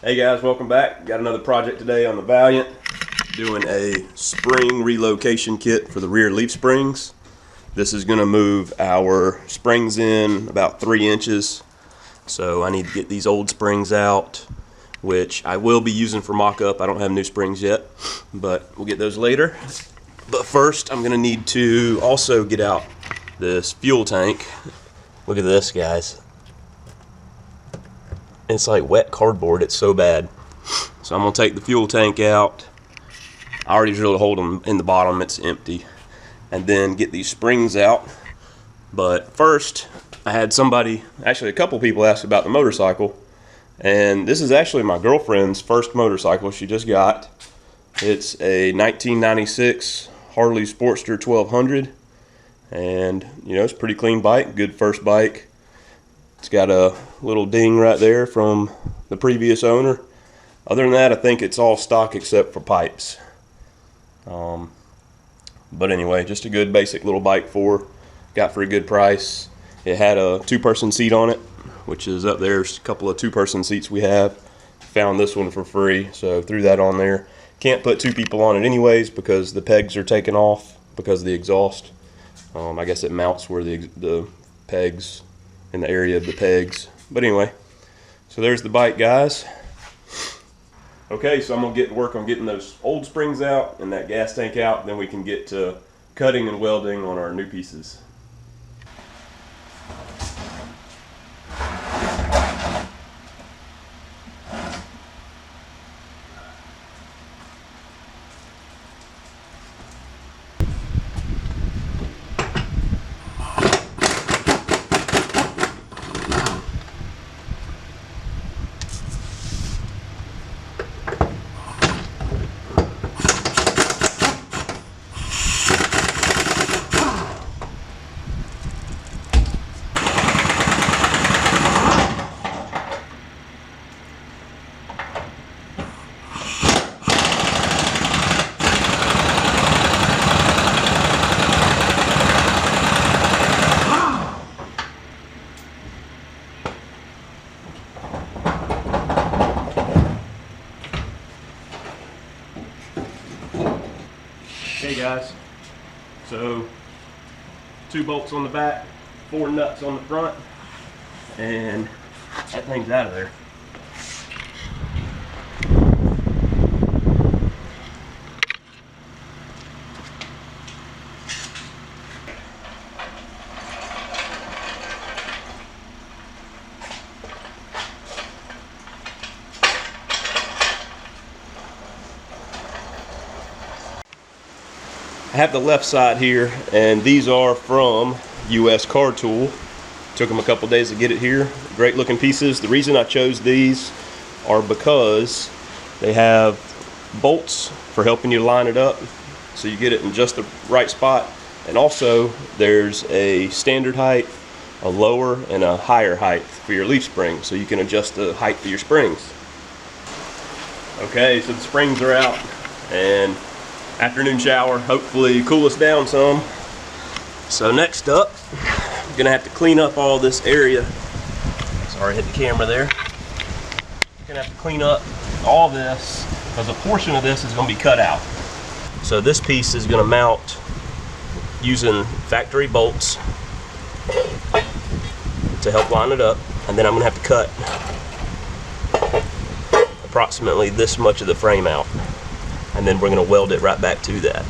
Hey guys, welcome back. Got another project today on the Valiant. Doing a spring relocation kit for the rear leaf springs. This is going to move our springs in about 3 inches. So I need to get these old springs out, which I will be using for mock-up. I don't have new springs yet, but we'll get those later. But first, I'm going to need to also get out this fuel tank. Look at this, guys. It's like wet cardboard, it's so bad. So I'm gonna take the fuel tank out. I already drilled a hole in the bottom, it's empty. And then get these springs out. But first, I had somebody, actually a couple people ask about the motorcycle. And this is actually my girlfriend's first motorcycle she just got. It's a 1996 Harley Sportster 1200. And you know, it's a pretty clean bike, good first bike. It's got a little ding right there from the previous owner. Other than that, I think it's all stock except for pipes. But anyway, just a good basic little bike got for a good price. It had a 2-person seat on it, which is up there. There's a couple of 2-person seats we have. Found this one for free, so threw that on there. Can't put 2 people on it anyways because the pegs are taken off because of the exhaust. I guess it mounts where the pegs, in the area of the pegs. But anyway, so there's the bike, guys. Okay, so I'm gonna get to work on getting those old springs out and that gas tank out, and then we can get to cutting and welding on our new pieces. Okay guys, so 2 bolts on the back, 4 nuts on the front, and that thing's out of there. I have the left side here, and these are from US Car Tool. Took them a couple days to get it here. Great looking pieces. The reason I chose these are because they have bolts for helping you line it up so you get it in just the right spot. And also there's a standard height, a lower, and a higher height for your leaf spring, so you can adjust the height of your springs. Okay, so the springs are out, and afternoon shower, hopefully cool us down some. So next up, I'm gonna have to clean up all this area. Sorry, hit the camera there. Gonna have to clean up all this because a portion of this is gonna be cut out. So this piece is gonna mount using factory bolts to help line it up, and then I'm gonna have to cut approximately this much of the frame out. And then we're going to weld it right back to that.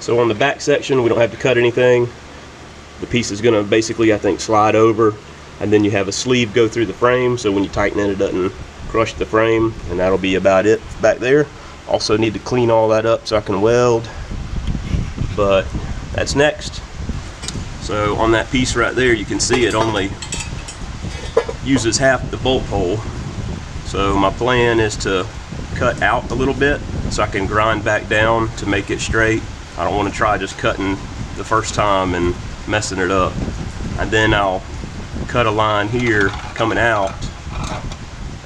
So on the back section, we don't have to cut anything. The piece is going to basically, I think, slide over, and then you have a sleeve go through the frame, so when you tighten it, it doesn't crush the frame, and that'll be about it back there. Also need to clean all that up so I can weld, but that's next. So on that piece right there, you can see it only uses half the bolt hole. So my plan is to cut out a little bit so I can grind back down to make it straight. I don't want to try just cutting the first time and messing it up. And then I'll cut a line here coming out,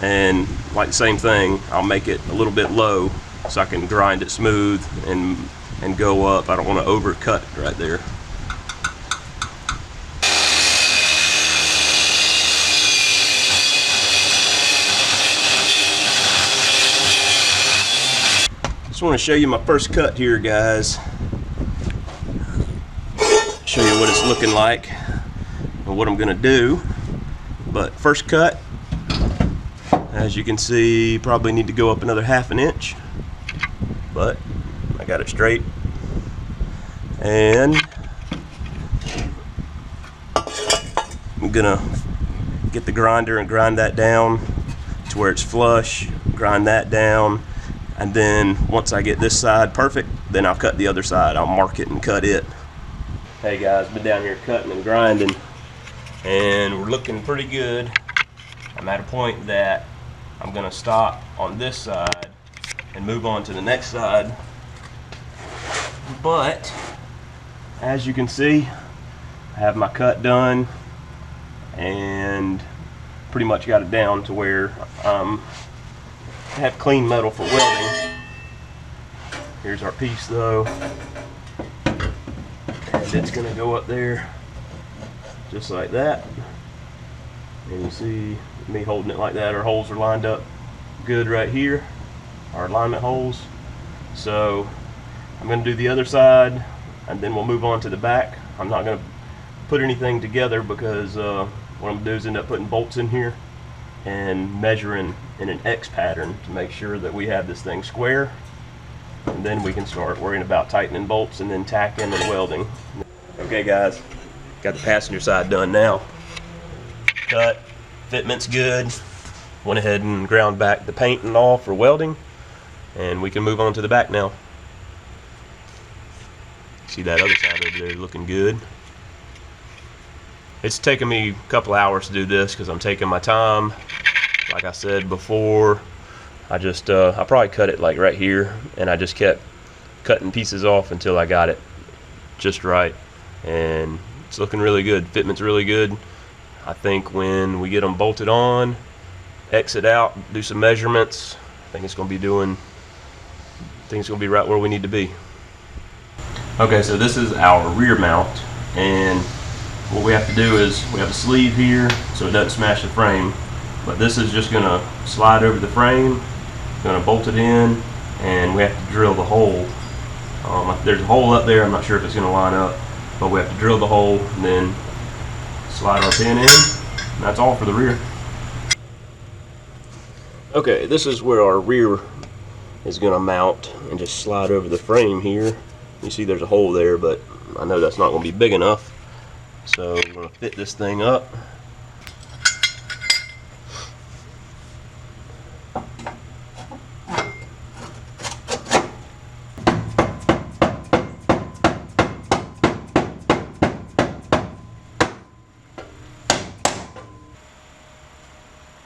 and like the same thing, I'll make it a little bit low so I can grind it smooth and go up. I don't want to overcut it right there. want to show you my first cut here, guys. Show you what it's looking like and what I'm gonna do. But first cut, as you can see, probably need to go up another 1/2 inch, but I got it straight. And I'm gonna get the grinder and grind that down to where it's flush, grind that down, and then once I get this side perfect, then I'll cut the other side. I'll mark it and cut it. Hey guys, been down here cutting and grinding, and we're looking pretty good. I'm at a point that I'm gonna stop on this side and move on to the next side. But as you can see, I have my cut done and pretty much got it down to where I have clean metal for welding. Here's our piece though, and it's gonna go up there just like that. And you see me holding it like that. Our holes are lined up good right here, our alignment holes. So I'm gonna do the other side and then we'll move on to the back. I'm not gonna put anything together because what I'm gonna do is end up putting bolts in here and measuring in an X pattern to make sure that we have this thing square, and then we can start worrying about tightening bolts and then tacking and welding. Okay guys, got the passenger side done now. Cut, fitment's good. Went ahead and ground back the paint and all for welding, and we can move on to the back now. See that other side over there looking good. It's taken me a couple hours to do this because I'm taking my time. Like I said before, I probably cut it like right here, and I just kept cutting pieces off until I got it just right, and it's looking really good. Fitment's really good. I think when we get them bolted on, exit out, do some measurements, I think it's going to be right where we need to be. Okay, so this is our rear mount, and what we have to do is we have a sleeve here so it doesn't smash the frame, but this is just going to slide over the frame, going to bolt it in, and we have to drill the hole. There's a hole up there. I'm not sure if it's going to line up, but we have to drill the hole and then slide our pin in. That's all for the rear. Okay, this is where our rear is going to mount and just slide over the frame here. You see there's a hole there, but I know that's not going to be big enough. So we're going to fit this thing up.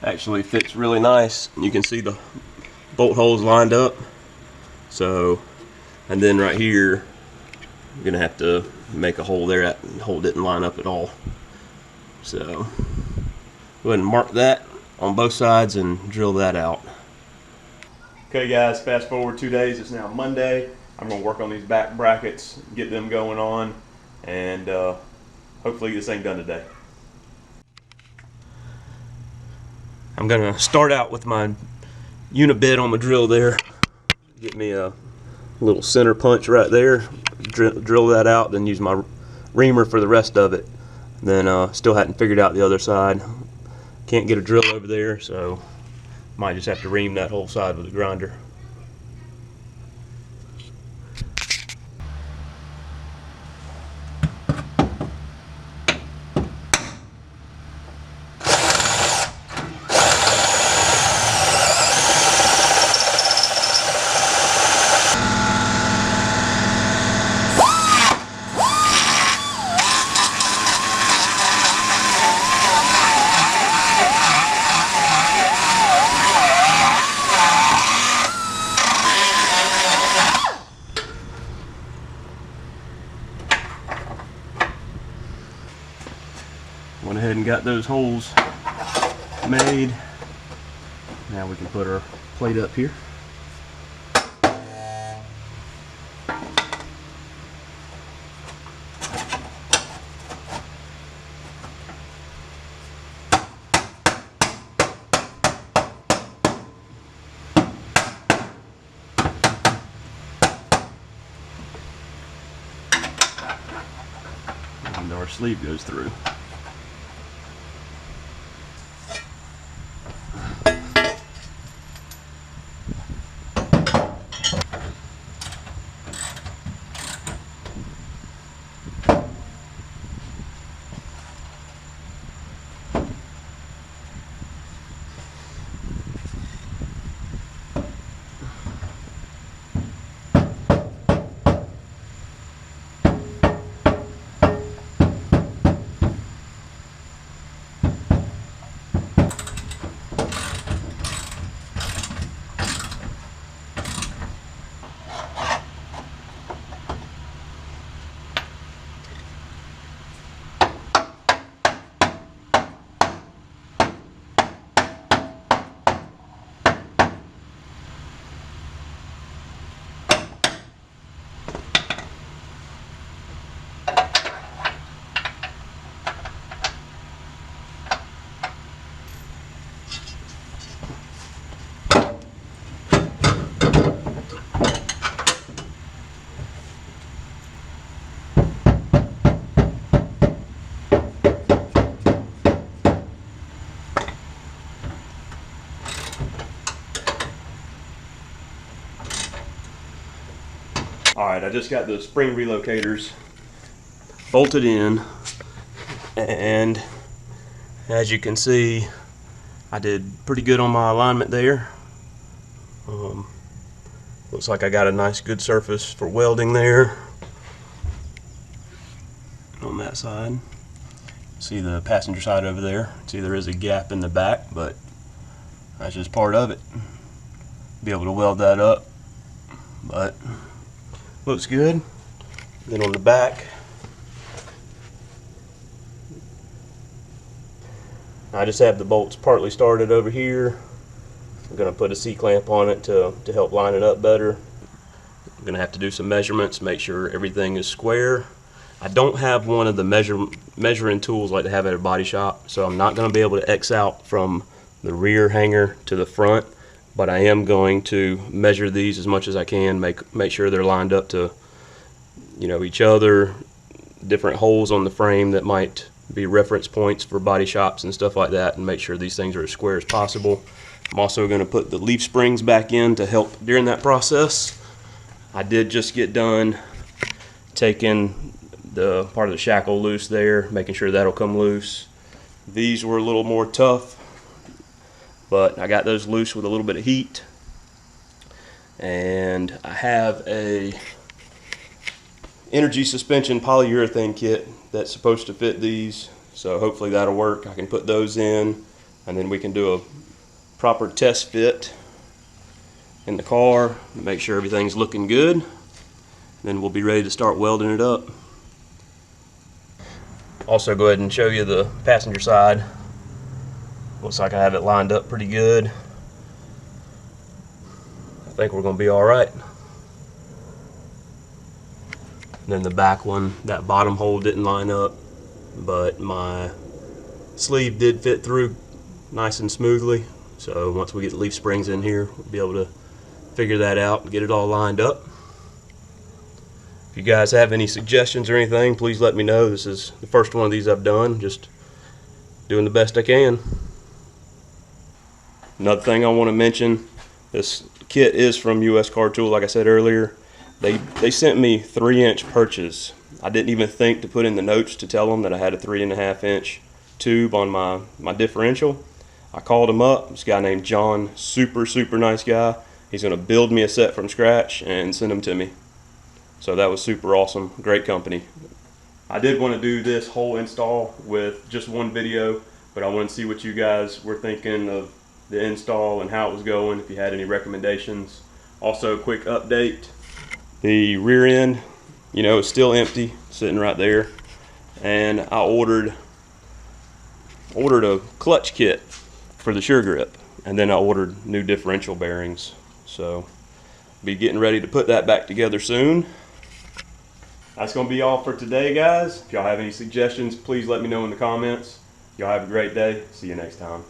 Actually fits really nice. You can see the bolt holes lined up. So, and then right here, you're gonna have to make a hole there. That hole didn't line up at all. So, go ahead and mark that on both sides and drill that out. Okay guys, fast forward 2 days. It's now Monday. I'm gonna work on these back brackets, get them going on, and hopefully get this thing done today. I'm gonna start out with my unit bit on the drill there. Get me a little center punch right there. Drill that out, then use my reamer for the rest of it. Then still hadn't figured out the other side. Can't get a drill over there, so might just have to ream that whole side with a grinder. Went ahead and got those holes made. Now we can put our plate up here. our sleeve goes through. Alright, I just got the spring relocators bolted in, and as you can see, I did pretty good on my alignment there. Looks like I got a nice good surface for welding there on that side. See the passenger side over there. See, there is a gap in the back, but that's just part of it. Be able to weld that up, but looks good. Then on the back, I just have the bolts partly started over here. I'm going to put a C-clamp on it to help line it up better. I'm going to have to do some measurements, make sure everything is square. I don't have one of the measuring tools like they have at a body shop, so I'm not going to be able to X out from the rear hanger to the front, but I am going to measure these as much as I can, make sure they're lined up to, you know, each other, different holes on the frame that might be reference points for body shops and stuff like that, and make sure these things are as square as possible. I'm also going to put the leaf springs back in to help during that process. I did just get done taking the part of the shackle loose there, making sure that'll come loose. These were a little more tough, but I got those loose with a little bit of heat. And I have a energy suspension polyurethane kit that's supposed to fit these, so hopefully that'll work. I can put those in, and then we can do a proper test fit in the car, make sure everything's looking good. Then we'll be ready to start welding it up. Also go ahead and show you the passenger side. Looks like I have it lined up pretty good. I think we're going to be all right. And then the back one, that bottom hole didn't line up, but my sleeve did fit through nice and smoothly. So once we get the leaf springs in here, we'll be able to figure that out and get it all lined up. If you guys have any suggestions or anything, please let me know. This is the first one of these I've done, just doing the best I can. Another thing I want to mention, this kit is from US Car Tool, like I said earlier. They sent me 3-inch perches. I didn't even think to put in the notes to tell them that I had a 3.5-inch tube on my differential. I called him up, this guy named John, super nice guy. He's going to build me a set from scratch and send them to me. So that was super awesome, great company. I did want to do this whole install with just one video, but I wanted to see what you guys were thinking of the install and how it was going, if you had any recommendations. Also, quick update, the rear end, you know, is still empty, sitting right there. And I ordered a clutch kit for the Sure Grip, and then I ordered new differential bearings. So be getting ready to put that back together soon. That's going to be all for today, guys. If y'all have any suggestions, please let me know in the comments. Y'all have a great day. See you next time.